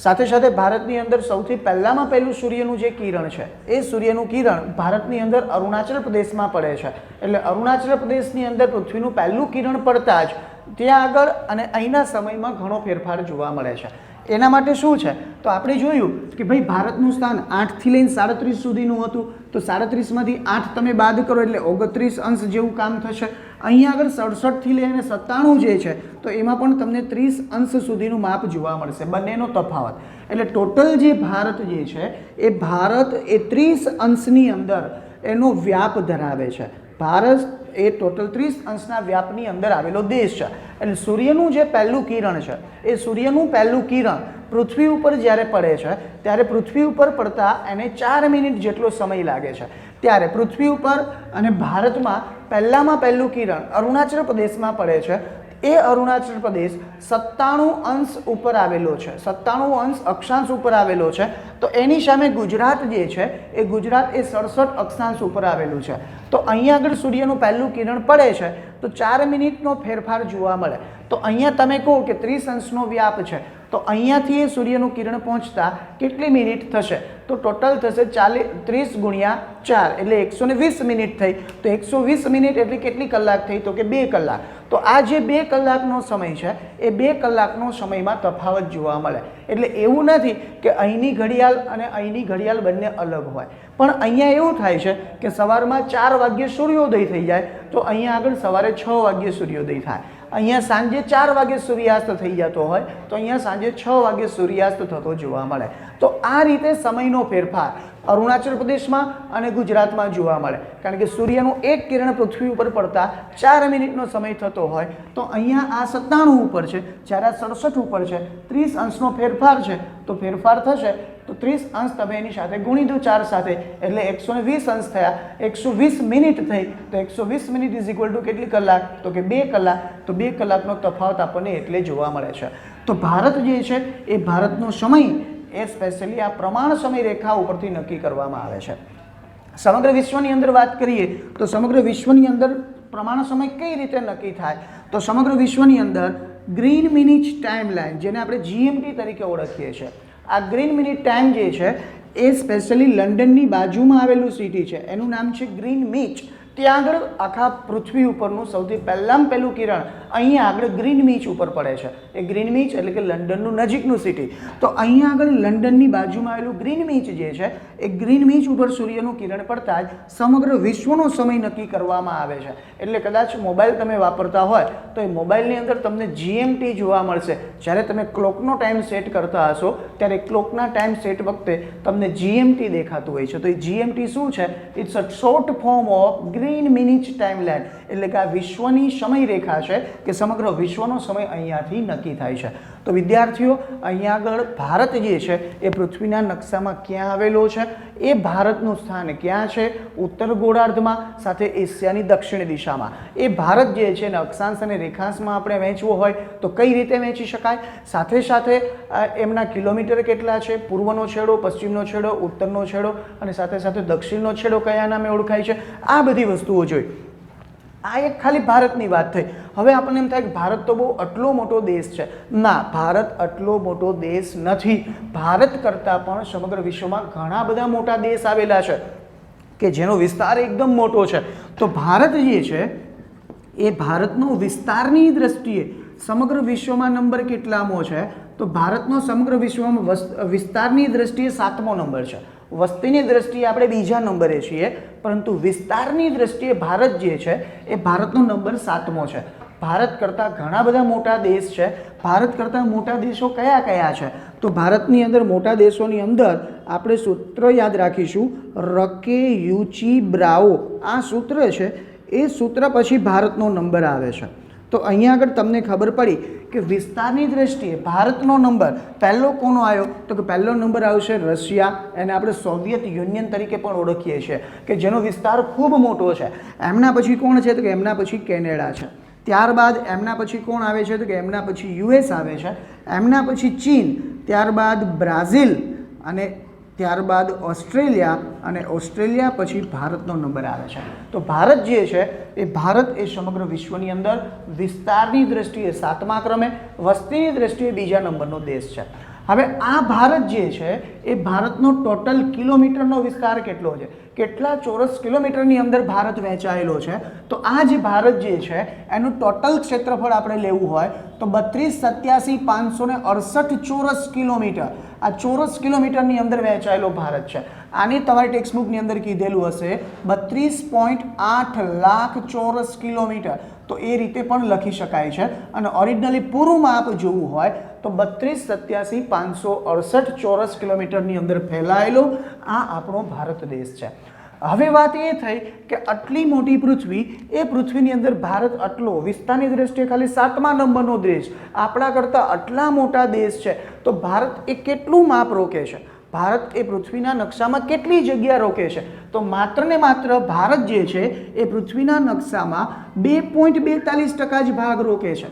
સાથે સાથે ભારતની અંદર સૌથી પહેલામાં પહેલું સૂર્યનું જે કિરણ છે એ સૂર્યનું કિરણ ભારતની અંદર અરુણાચલ પ્રદેશમાં પડે છે. એટલે અરુણાચલ પ્રદેશની અંદર પૃથ્વીનું પહેલું કિરણ પડતા જ ત્યાં આગળ અને અહીંના સમયમાં ઘણો ફેરફાર જોવા મળે છે. એના માટે શું છે તો આપણે જોયું કે ભાઈ ભારતનું સ્થાન 8થી લઈને 37 સુધીનું હતું. તો 37માંથી 8 તમે બાદ કરો એટલે 29 અંશ જેવું કામ થશે. અહીંયા આગળ 67થી લઈને 97 જે છે તો એમાં પણ તમને 30 અંશ સુધીનું માપ જોવા મળશે, બંનેનો તફાવત. એટલે ટોટલ જે ભારત જે છે એ ભારત એ 30 અંશની અંદર એનો વ્યાપ ધરાવે છે. ભારત એ ટોટલ 30 અંશના વ્યાપની અંદર આવેલો દેશ છે. એટલે સૂર્યનું જે પહેલું કિરણ છે એ સૂર્યનું પહેલું કિરણ પૃથ્વી ઉપર જ્યારે પડે છે ત્યારે પૃથ્વી ઉપર પડતા એને 4 મિનિટ જેટલો સમય લાગે છે. ત્યારે પૃથ્વી ઉપર અને ભારતમાં પહેલામાં પહેલું કિરણ અરુણાચલ પ્રદેશમાં પડે છે. એ અરુણાચલ પ્રદેશ 97 અંશ ઉપર આવેલો છે, 97 અંશ અક્ષાંશ ઉપર આવેલો છે. તો એની સામે ગુજરાત જે છે એ ગુજરાત એ 67 અક્ષાંશ ઉપર આવેલું છે. તો અહીંયા આગળ સૂર્યનું પહેલું કિરણ પડે છે તો 4 મિનિટનો ફેરફાર જોવા મળે. તો અહીંયા તમે કહો કે 30 અંશનો વ્યાપ છે તો અહીંયાથી એ સૂર્યનું કિરણ પહોંચતા કેટલી મિનિટ થશે તો ટોટલ થશે 30 ગુણ્યા 4 એટલે 120 મિનિટ થઈ. તો 120 મિનિટ એટલે કેટલી કલાક થઈ તો કે 2 કલાક. તો આ જે 2 કલાકનો સમય છે એ 2 કલાકનો સમયમાં તફાવત જોવા મળે. એટલે એવું નથી કે અહીંની ઘડિયાળ અને અહીંની ઘડિયાળ બંને અલગ હોય, પણ અહીંયા એવું થાય છે કે સવારમાં 4 વાગ્યે સૂર્યોદય થઈ જાય તો અહીંયા આગળ સવારે 6 વાગ્યે સૂર્યોદય થાય. અહીંયા સાંજે 4 વાગે સૂર્યાસ્ત થઈ જતો હોય તો અહીંયા સાંજે 6 વાગે સૂર્યાસ્ત થતો જોવા મળે. તો આ રીતે સમયનો ફેરફાર અરુણાચલ પ્રદેશમાં અને ગુજરાતમાં જોવા મળે, કારણ કે સૂર્યનું એક કિરણ પૃથ્વી ઉપર પડતા 4 મિનિટનો સમય થતો હોય તો અહીંયા આ 97 ઉપર છે, જ્યારે આ 67 ઉપર છે, 30 અંશનો ફેરફાર છે. તો ફેરફાર થશે તો 30 અંશ તમે એની સાથે ગુણી દો 4 સાથે એટલે 120 અંશ થયા. 120 મિનિટ થઈ તો 120 મિનિટ ઇઝ ઇક્વલ ટુ કેટલી કલાક તો કે 2 કલાક. તો 2 કલાકનો તફાવત આપણને એટલે જોવા મળે છે. તો ભારત જે છે એ ભારતનો સમય એ સ્પેશિયલી આ પ્રમાણ સમય રેખા ઉપરથી નક્કી કરવામાં આવે છે. સમગ્ર વિશ્વની અંદર વાત કરીએ તો સમગ્ર વિશ્વની અંદર પ્રમાણ સમય કઈ રીતે નક્કી થાય તો સમગ્ર વિશ્વની અંદર ગ્રીન મિનિટ ટાઈમ લાઈન જેને આપણે જીએમટી તરીકે ઓળખીએ છીએ, આ ગ્રીન મિનિટ ટાઈમ જે છે એ સ્પેશિયલી લંડનની બાજુમાં આવેલું સિટી છે, એનું નામ છે ગ્રીનવિચ. ત્યાં આગળ આખા પૃથ્વી ઉપરનું સૌથી પહેલું કિરણ અહીંયા આગળ ગ્રીનવિચ ઉપર પડે છે. એ ગ્રીનવિચ એટલે કે લંડનનું નજીકનું સિટી. તો અહીંયા આગળ લંડનની બાજુમાં આવેલું ગ્રીનવિચ જે છે એ ગ્રીનવિચ ઉપર સૂર્યનું કિરણ પડતા જ સમગ્ર વિશ્વનો સમય નક્કી કરવામાં આવે છે. એટલે કદાચ મોબાઈલ તમે વાપરતા હોય તો એ મોબાઈલની અંદર તમને જીએમટી જોવા મળશે. જ્યારે તમે ક્લોકનો ટાઈમ સેટ કરતા હશો ત્યારે ક્લોકના ટાઈમ સેટ વખતે તમને જીએમટી દેખાતું હોય છે. તો એ જીએમટી શું છે? It's a short form of green minute time line. એટલે કે આ વિશ્વની સમય રેખા છે કે સમગ્ર વિશ્વનો સમય અહીંયાથી નક્કી થાય છે. તો તો વિદ્યાર્થીઓ અહીંયા આગળ ભારત જે છે એ પૃથ્વીના નકશામાં ક્યાં આવેલો છે, એ ભારતનું સ્થાન ક્યાં છે, ઉત્તર ગોળાર્ધમાં, સાથે એશિયાની દક્ષિણ દિશામાં. એ ભારત જે છે ને અક્ષાંશ અને રેખાંશમાં આપણે વહેંચવો હોય તો કઈ રીતે વહેંચી શકાય, સાથે સાથે એમના કિલોમીટર કેટલા છે, પૂર્વનો છેડો, પશ્ચિમનો છેડો, ઉત્તરનો છેડો અને સાથે સાથે દક્ષિણનો છેડો કયા નામે ઓળખાય છે, આ બધી વસ્તુઓ જોઈ. આ એક ખાલી ભારતની વાત થઈ. હવે આપણને એમ થાય કે ભારત તો બહુ આટલો મોટો દેશ છે. ના, ભારત આટલો મોટો દેશ નથી. ભારત કરતાં પણ સમગ્ર વિશ્વમાં ઘણા બધા મોટા દેશ આવેલા છે કે જેનો વિસ્તાર એકદમ મોટો છે. તો ભારત જે છે એ ભારતનો વિસ્તારની દ્રષ્ટિએ સમગ્ર વિશ્વમાં નંબર કેટલામો છે, તો ભારતનો સમગ્ર વિશ્વમાં વિસ્તારની દ્રષ્ટિએ 7મો નંબર છે. વસ્તીની દ્રષ્ટિએ આપણે બીજા નંબરે છીએ, પરંતુ વિસ્તારની દ્રષ્ટિએ ભારત જે છે એ ભારતનો નંબર 7મો છે. ભારત કરતાં ઘણા બધા મોટા દેશ છે. ભારત કરતાં મોટા દેશો કયા કયા છે, તો ભારતની અંદર મોટા દેશોની અંદર આપણે સૂત્ર યાદ રાખીશું, રકે યુચી બ્રાઓ. આ સૂત્ર છે, એ સૂત્ર પછી ભારતનો નંબર આવે છે. તો અહીંયા આગળ તમને ખબર પડી કે વિસ્તારની દ્રષ્ટિએ ભારતનો નંબર પહેલો કોનો આવ્યો, તો કે પહેલો નંબર આવશે રશિયા. એને આપણે સોવિયત યુનિયન તરીકે પણ ઓળખીએ છીએ કે જેનો વિસ્તાર ખૂબ મોટો છે. એમના પછી કોણ છે, તો કે એમના પછી કેનેડા છે. ત્યારબાદ એમના પછી કોણ આવે છે, તો કે એમના પછી યુએસ આવે છે. એમના પછી ચીન, ત્યારબાદ બ્રાઝિલ અને ત્યારબાદ ઓસ્ટ્રેલિયા, અને ઓસ્ટ્રેલિયા પછી ભારતનો નંબર આવે છે. તો ભારત જે છે એ ભારત એ સમગ્ર વિશ્વની અંદર વિસ્તારની દ્રષ્ટિએ 7મા ક્રમે, વસ્તીની દ્રષ્ટિએ બીજા નંબરનો દેશ છે. હવે આ ભારત જે છે એ ભારતનો ટોટલ કિલોમીટરનો વિસ્તાર કેટલો છે, કેટલા ચોરસ કિલોમીટરની અંદર ભારત વહેંચાયેલો છે, તો આ જે ભારત જે છે એનું ટોટલ ક્ષેત્રફળ આપણે લેવું હોય તો 32,87,568 ચોરસ કિલોમીટર. આ ચોરસ કિલોમીટરની અંદર વહેંચાયેલો ભારત છે. આની તમારી ટેક્સ્ટબુકની અંદર કીધેલું હશે 32.8 લાખ ચોરસ કિલોમીટર. તો એ રીતે પણ લખી શકાય છે. અને ઓરિજિનલી પૂરું માપ જોવું હોય તો 32,87,568 ચોરસ કિલોમીટરની અંદર ફેલાયેલો આ આપણો ભારત દેશ છે. હવે વાત એ થઈ કે આટલી મોટી પૃથ્વી, એ પૃથ્વીની અંદર ભારત આટલો વિસ્તારની દ્રષ્ટિએ ખાલી 7મા નંબરનો દેશ, આપણા કરતાં આટલા મોટા દેશ છે, તો ભારત એ કેટલું માપ રોકે છે, ભારત એ પૃથ્વીના નકશામાં કેટલી જગ્યા રોકે છે, તો માત્ર ને માત્ર ભારત જે છે એ પૃથ્વીના નકશામાં 2.42% જ ભાગ રોકે છે.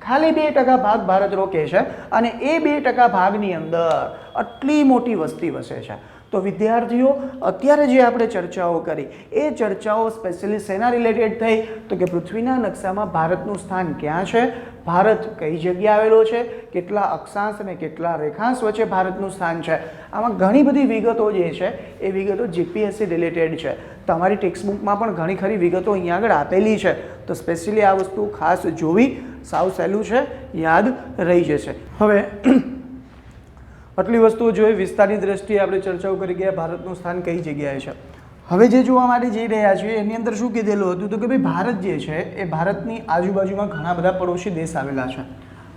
ખાલી 2% ભાગ ભારત રોકે છે અને એ 2% ભાગની અંદર આટલી મોટી વસ્તી વસે છે. તો વિદ્યાર્થીઓ અત્યારે જે આપણે ચર્ચાઓ કરી એ ચર્ચાઓ સ્પેશિયલી શેના રિલેટેડ થઈ, તો કે પૃથ્વીના નકશામાં ભારતનું સ્થાન ક્યાં છે, ભારત કઈ જગ્યાએ આવેલો છે, કેટલા અક્ષાંશ અને કેટલા રેખાંશ વચ્ચે ભારતનું સ્થાન છે. આમાં ઘણી બધી વિગતો જે છે એ વિગતો જીપીએસસી રિલેટેડ છે. તમારી ટેક્સ્ટબુકમાં પણ ઘણી ખરી વિગતો અહીંયા આગળ આપેલી છે. તો સ્પેશિયલી આ વસ્તુ ખાસ જોવી, સાવ સહેલું છે, યાદ રહી જશે. હવે આટલી વસ્તુઓ જોઈ, વિસ્તારની દ્રષ્ટિએ આપણે ચર્ચાઓ કરી ગયા ભારતનું સ્થાન કઈ જગ્યાએ છે. હવે જે જોવા માટે જઈ રહ્યા છીએ એની અંદર શું કીધેલું હતું, તો કે ભાઈ ભારત જે છે એ ભારતની આજુબાજુમાં ઘણા બધા પડોશી દેશ આવેલા છે.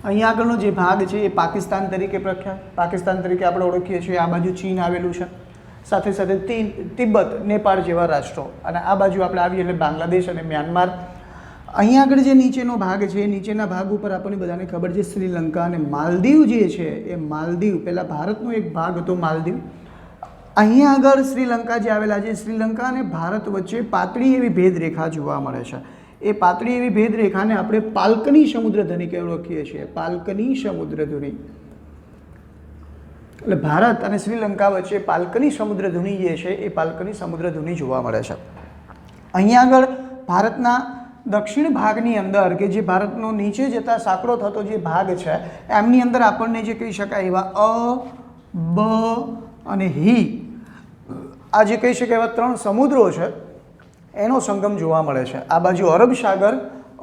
અહીંયા આગળનો જે ભાગ છે એ પાકિસ્તાન તરીકે પ્રખ્યાત, પાકિસ્તાન તરીકે આપણે ઓળખીએ છીએ. આ બાજુ ચીન આવેલું છે, સાથે સાથે તિબ્બત, નેપાળ જેવા રાષ્ટ્રો, અને આ બાજુ આપણે આવીએ એટલે બાંગ્લાદેશ અને મ્યાનમાર. અહીંયા આગળ જે નીચેનો ભાગ છે, નીચેના ભાગ ઉપર આપણને બધાને ખબર છે શ્રીલંકા અને માલદીવ જે છે એ માલદીવ, પહેલાં ભારતનો એક ભાગ હતો માલદીવ. અહીંયા આગળ શ્રીલંકા જે આવેલા છે, શ્રીલંકા અને ભારત વચ્ચે પાતળી એવી ભેદરેખા જોવા મળે છે. એ પાતળી એવી ભેદરેખાને આપણે પાલ્કની સમુદ્ર તરીકે ઓળખીએ છીએ. પાલ્કની સમુદ્ર ધુની, એટલે ભારત અને શ્રીલંકા વચ્ચે પાલ્કની સમુદ્ર ધુની જે છે એ પાલ્કની સમુદ્ર ધુની જોવા મળે છે. અહીંયા આગળ ભારતના દક્ષિણ ભાગની અંદર કે જે ભારતનો નીચે જતા સાંકડો થતો જે ભાગ છે એમની અંદર આપણને જે કહી શકાય એવા અ, બ અને હી, આ જે કહી શકાય એવા 3 સમુદ્રો છે એનો સંગમ જોવા મળે છે. આ બાજુ અરબ સાગર,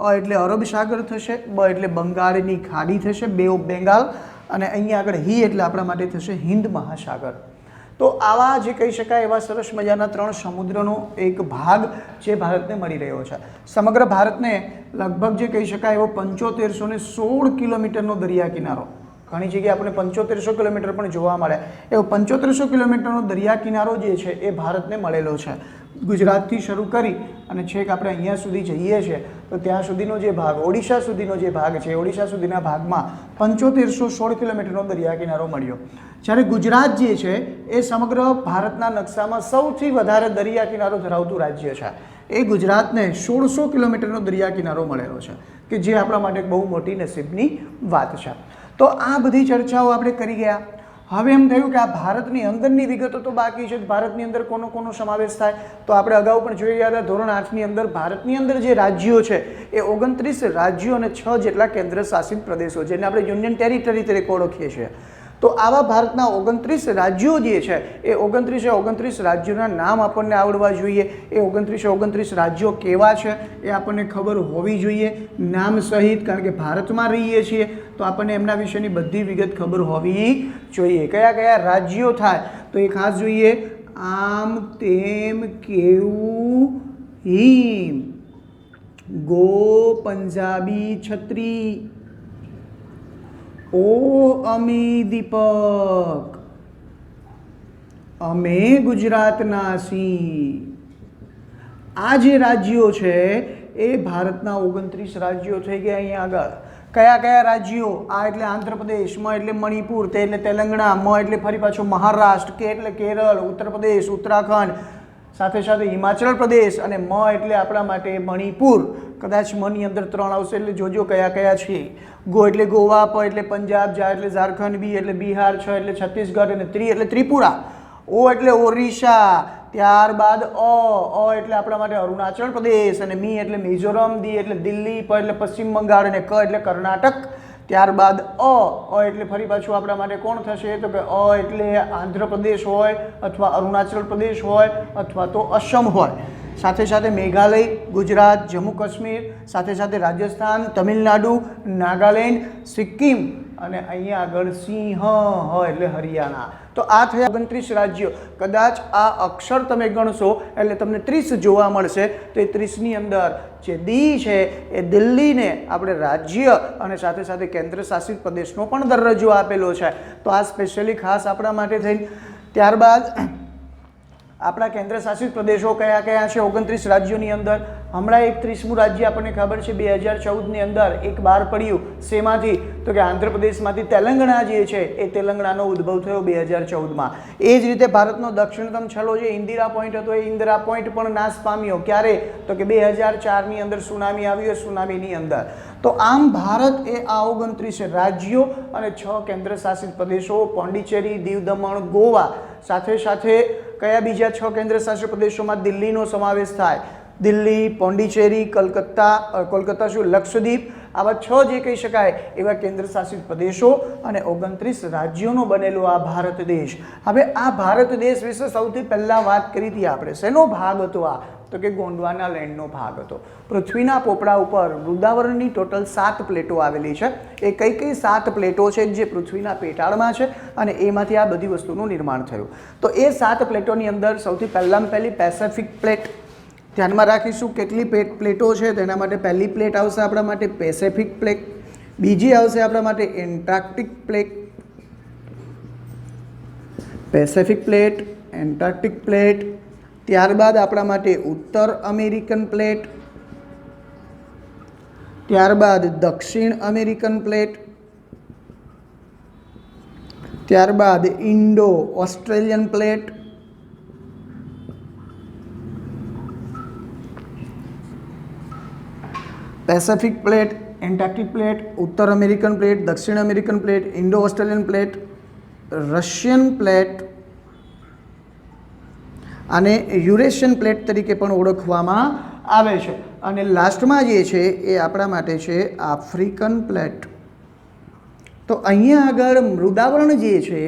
અ એટલે અરબ સાગર થશે, બ એટલે બંગાળની ખાડી થશે, બે ઓફ બેંગાલ, અને અહીંયા આગળ હી એટલે આપણા માટે થશે હિન્દ મહાસાગર. તો આવા જે કહી શકાય એવા સરસ મજાના 3 સમુદ્રનો એક ભાગ જે ભારતને મળી રહ્યો છે. સમગ્ર ભારતને લગભગ જે કહી શકાય એવો 7516 કિલોમીટરનો દરિયા કિનારો, ઘણી જગ્યાએ આપણે 7500 કિલોમીટર પણ જોવા મળે એવો 7500 કિલોમીટરનો દરિયા કિનારો જે છે એ ભારતને મળેલો છે. ગુજરાતથી શરૂ કરી અને છેક આપણે અહીંયા સુધી જઈએ છીએ તો ત્યાં સુધીનો જે ભાગ ઓડિશા સુધીનો જે ભાગ છે ઓડિશા સુધીના ભાગમાં 7516 કિલોમીટરનો દરિયા કિનારો મળ્યો. જ્યારે ગુજરાત જે છે એ સમગ્ર ભારતના નકશામાં સૌથી વધારે દરિયા કિનારો ધરાવતું રાજ્ય છે. એ ગુજરાતને 1600 કિલોમીટરનો દરિયા કિનારો મળેલો છે કે જે આપણા માટે બહુ મોટી નસીબની વાત છે. તો આ બધી ચર્ચાઓ આપણે કરી ગયા. હવે એમ થયું કે આ ભારતની અંદરની વિગતો તો બાકી છે. ભારતની અંદર કોનો કોનો સમાવેશ થાય તો આપણે અગાઉ પણ જોઈ ગયા હતા ધોરણ 8ની અંદર ભારતની અંદર જે રાજ્યો છે એ 29 રાજ્યો અને 6 જેટલા કેન્દ્ર શાસિત પ્રદેશો જેને આપણે યુનિયન ટેરિટરી તરીકે ઓળખીએ છીએ. તો આવા ભારતના 29 રાજ્યો જે છે એ 29 રાજ્યોના નામ આપણને આવડવા જોઈએ. એ 29 રાજ્યો કેવા છે એ આપણને ખબર હોવી જોઈએ નામ સહિત, કારણ કે ભારતમાં રહીએ છીએ તો આપણને એમના વિશેની બધી વિગત ખબર હોવી જોઈએ. કયા કયા રાજ્યો થાય તો એ ખાસ જોઈએ. આમ તેમ કેવું હિમ, ગો પંજાબી છત્રી, ઓ અમી દીપક, અમે ગુજરાતના સિંહ. આ જે રાજ્યો છે એ ભારતના 29 રાજ્યો થઈ ગયા. અહીંયા આગળ કયા કયા રાજ્યો? આ એટલે આંધ્રપ્રદેશ, મ એટલે મણિપુર, તે એટલે તેલંગાણા, મ એટલે ફરી પાછો મહારાષ્ટ્ર, કે એટલે કેરળ, ઉત્તર પ્રદેશ, ઉત્તરાખંડ, સાથે સાથે હિમાચલ પ્રદેશ અને મ એટલે આપણા માટે મણિપુર. કદાચ મની અંદર 3 આવશે એટલે જોજો કયા કયા છે. ગો એટલે ગોવા, પ એટલે પંજાબ, જા એટલે ઝારખંડ, બી એટલે બિહાર, છ એટલે છત્તીસગઢ અને ત્રી એટલે ત્રિપુરા, ઓ એટલે ઓરિસ્સા, ત્યારબાદ અ એટલે આપણા માટે અરુણાચલ પ્રદેશ અને મી એટલે મિઝોરમ, દી એટલે દિલ્હી, પ એટલે પશ્ચિમ બંગાળ અને ક એટલે કર્ણાટક. ત્યારબાદ અ એટલે ફરી પાછું આપણા માટે કોણ થશે તો કે અ એટલે આંધ્રપ્રદેશ હોય અથવા અરુણાચલ પ્રદેશ હોય અથવા તો અસમ હોય. સાથે સાથે મેઘાલય, ગુજરાત, જમ્મુ કાશ્મીર, સાથે સાથે રાજસ્થાન, તમિલનાડુ, નાગાલેન્ડ, સિક્કિમ અને અહીંયા આગળ સિંહ એટલે હરિયાણા. તો આ થયા 29 રાજ્યો. કદાચ આ અક્ષર તમે ગણશો એટલે તમને 30 જોવા મળશે. તો એ 30ની અંદર જે દી છે એ દિલ્હીને આપણે રાજ્ય અને સાથે સાથે કેન્દ્ર શાસિત પ્રદેશનો પણ દરજ્જો આપેલો છે. તો આ સ્પેશિયલી ખાસ આપણા માટે થઈને. ત્યારબાદ આપણા કેન્દ્ર શાસિત પ્રદેશો કયા કયા છે 29 રાજ્યોની અંદર? હમણાં એક 30મું રાજ્ય આપણને ખબર છે 2014ની અંદર એક બહાર પડ્યું. શેમાંથી તો કે આંધ્રપ્રદેશમાંથી તેલંગાણા જે છે એ તેલંગાણાનો ઉદ્ભવ થયો 2014માં. એ જ રીતે ભારતનો દક્ષિણતમ છેલ્લો જે ઇન્દિરા પોઈન્ટ હતો એ ઇન્દિરા પોઈન્ટ પણ નાશ પામ્યો. ક્યારે તો કે 2004ની અંદર સુનામી આવ્યું. સુનામીની અંદર. તો આમ ભારત એ આ 29 રાજ્યો અને 6 કેન્દ્ર શાસિત પ્રદેશો, પોંડિચેરી, દીવ દમણ, ગોવા, સાથે સાથે કયા બીજા 6 કેન્દ્ર શાસિત પ્રદેશોમાં દિલ્હીનો સમાવેશ થાય? દિલ્હી, પોંડિચેરી, કોલકાતા શું લક્ષદ્વીપ, આવા 6 જે કહી શકાય એવા કેન્દ્ર શાસિત પ્રદેશો અને 29 રાજ્યોનો બનેલો આ ભારત દેશ. હવે આ ભારત દેશ વિશે સૌથી પહેલાં વાત કરી હતી આપણે. શેનો ભાગ હતો આ? તો કે ગોંડવાના લેન્ડનો ભાગ હતો. પૃથ્વીના પોપડા ઉપર વૃંદાવનની ટોટલ 7 પ્લેટો આવેલી છે. એ કઈ કઈ 7 પ્લેટો છે જે પૃથ્વીના પેટાળમાં છે અને એમાંથી આ બધી વસ્તુનું નિર્માણ થયું. તો એ 7 પ્લેટોની અંદર સૌથી પહેલામાં પહેલી પેસિફિક પ્લેટ. ધ્યાનમાં રાખીશું કેટલી પ્લેટો છે. તેના માટે પહેલી પ્લેટ આવશે આપણા માટે પેસિફિક પ્લેટ, બીજી આવશે આપણા માટે Antarctic plate, Pacific plate, Antarctic plate. ત્યારબાદ આપણા માટે ઉત્તર અમેરિકન પ્લેટ, ત્યારબાદ દક્ષિણ અમેરિકન પ્લેટ, ત્યારબાદ Indo Australian plate, Pacific plate, Antarctic plate, ઉત્તર અમેરિકન પ્લેટ, દક્ષિણ American plate, Indo Australian plate, Russian plate અને યુરેશિયન પ્લેટ તરીકે પણ ઓળખવામાં આવે છે. અને લાસ્ટમાં જે છે એ આપણા માટે છે આફ્રિકન પ્લેટ. તો અહીંયા આગળ મૃદાવરણ જે છે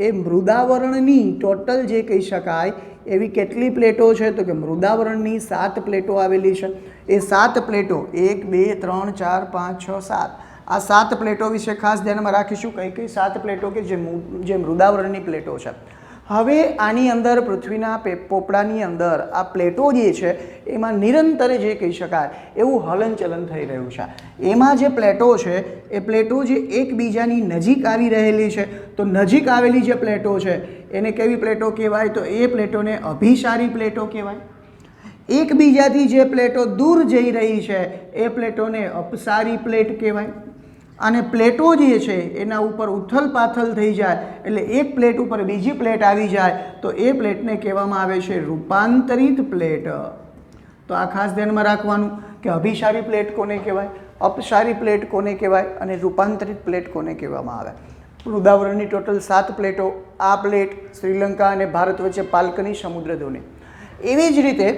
એ મૃદાવરણની ટોટલ જે કહી શકાય એવી કેટલી પ્લેટો છે તો કે મૃદાવરણની 7 પ્લેટો આવેલી છે. એ 7 પ્લેટો 1 2 3 4 5 6 7 આ 7 પ્લેટો વિશે ખાસ ધ્યાનમાં રાખીશું. કઈ કઈ 7 પ્લેટો કે જે મૃદાવરણની પ્લેટો છે. હવે આની અંદર પૃથ્વીના પોપડાની અંદર આ પ્લેટો જે છે એમાં નિરંતરે જે કહી શકાય એવું હલનચલન થઈ રહ્યું છે. એમાં જે પ્લેટો છે એ પ્લેટો જે એકબીજાની નજીક આવી રહેલી છે. તો નજીક આવેલી જે પ્લેટો છે એને કેવી પ્લેટો કહેવાય? તો એ પ્લેટોને અભિસારી પ્લેટો કહેવાય. એકબીજાથી જે પ્લેટો દૂર જઈ રહી છે એ પ્લેટોને અપસારી પ્લેટ કહેવાય. અને પ્લેટો જે છે એના ઉપર ઉથલ પાથલ થઈ જાય એટલે એક પ્લેટ ઉપર બીજી પ્લેટ આવી જાય તો એ પ્લેટને કહેવામાં આવે છે રૂપાંતરિત પ્લેટ. તો આ ખાસ ધ્યાનમાં રાખવાનું કે અભિસારી પ્લેટ કોને કહેવાય, અપસારી પ્લેટ કોને કહેવાય અને રૂપાંતરિત પ્લેટ કોને કહેવામાં આવે. વૃંદાવરણની ટોટલ 7 પ્લેટો. આ પ્લેટ શ્રીલંકા અને ભારત વચ્ચે પાલકની સમુદ્રધુની. એવી જ રીતે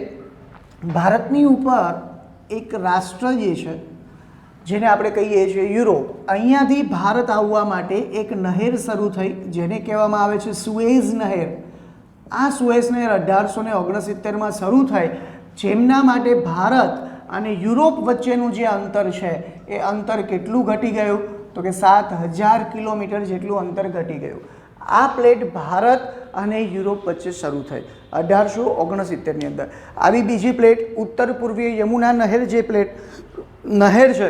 ભારતની ઉપર એક રાષ્ટ્ર જે છે જેને આપણે કહીએ છીએ યુરોપ, અહીંયાથી ભારત આવવા માટે એક નહેર શરૂ થઈ જેને કહેવામાં આવે છે સુએઝ નહેર. આ સુએઝ નહેર 1869માં શરૂ થઈ, જેમના માટે ભારત અને યુરોપ વચ્ચેનું જે અંતર છે એ અંતર કેટલું ઘટી ગયું તો કે 7000 કિલોમીટર જેટલું અંતર ઘટી ગયું. આ પ્લેટ ભારત અને યુરોપ વચ્ચે શરૂ થઈ 1869ની અંદર. આવી બીજી પ્લેટ ઉત્તર પૂર્વીય યમુના નહેર, જે પ્લેટ નહેર છે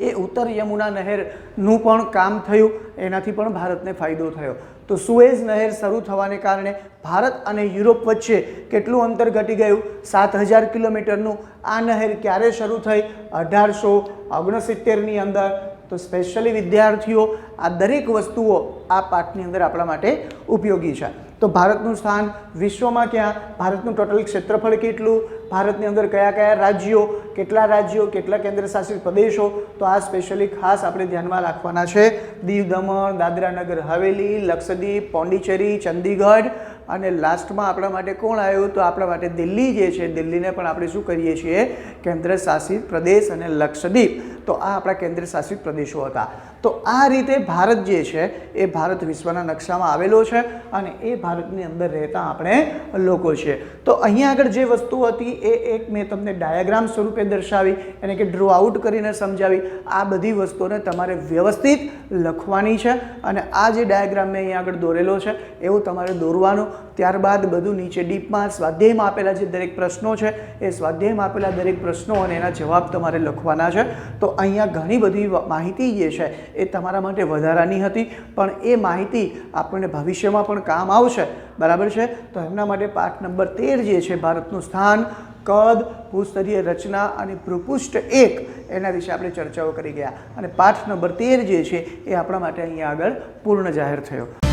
એ ઉત્તર યમુના નહેરનું પણ કામ થયું, એનાથી પણ ભારતને ફાયદો થયો. તો સુએઝ નહેર શરૂ થવાને કારણે ભારત અને યુરોપ વચ્ચે કેટલું અંતર ઘટી ગયું 7000 કિલોમીટરનું. આ નહેર ક્યારે શરૂ થઈ 1869ની અંદર. તો સ્પેશિયલી વિદ્યાર્થીઓ આ દરેક વસ્તુઓ આ પાઠની અંદર આપણા માટે ઉપયોગી છે. તો ભારતનું સ્થાન વિશ્વમાં ક્યાં, ભારતનું ટોટલ ક્ષેત્રફળ કેટલું, ભારતની અંદર કયા કયા રાજ્યો, કેટલા કેન્દ્ર શાસિત પ્રદેશો, તો આ સ્પેશિયલી ખાસ આપણે ધ્યાનમાં રાખવાના છે. દીવ દમણ, દાદરા નગર હવેલી, લક્ષદ્વીપ, પોંડિચેરી, ચંદીગઢ અને લાસ્ટમાં આપણા માટે કોણ આવ્યું તો આપણા માટે દિલ્હી જે છે, દિલ્હીને પણ આપણે શું કરીએ છીએ કેન્દ્ર શાસિત પ્રદેશ, અને લક્ષદ્વીપ. તો આ આપણા કેન્દ્ર શાસિત પ્રદેશો હતા. તો આ રીતે ભારત જે છે એ ભારત વિશ્વના નકશામાં આવેલો છે અને એ ભારતની અંદર રહેતા આપણે લોકો છીએ. તો અહીંયા આગળ જે વસ્તુ હતી એ એક મેં તમને ડાયાગ્રામ સ્વરૂપે દર્શાવી, એને કે ડ્રો આઉટ કરીને સમજાવી. આ બધી વસ્તુઓને તમારે વ્યવસ્થિત લખવાની છે અને આ જે ડાયાગ્રામ મેં અહીંયા આગળ દોરેલો છે એવું તમારે દોરવાનું. ત્યારબાદ બધું નીચે ડીપમાં સ્વાધ્યાયમાં આપેલા જે દરેક પ્રશ્નો છે એ સ્વાધ્યાયમાં આપેલા દરેક પ્રશ્નો અને એના જવાબ તમારે લખવાના છે. તો અહીંયા ઘણી બધી માહિતી જે છે એ તમારા માટે વધારાની હતી, પણ એ માહિતી આપણને ભવિષ્યમાં પણ કામ આવશે, બરાબર છે. તો એમના માટે પાઠ નંબર 13 જે છે ભારતનું સ્થાન, કદ, ભૂસ્તરીય રચના અને ભૂપૃષ્ઠ 1 એના વિશે આપણે ચર્ચાઓ કરી ગયા અને પાઠ નંબર 13 જે છે એ આપણા માટે અહીંયા આગળ પૂર્ણ જાહેર થયો.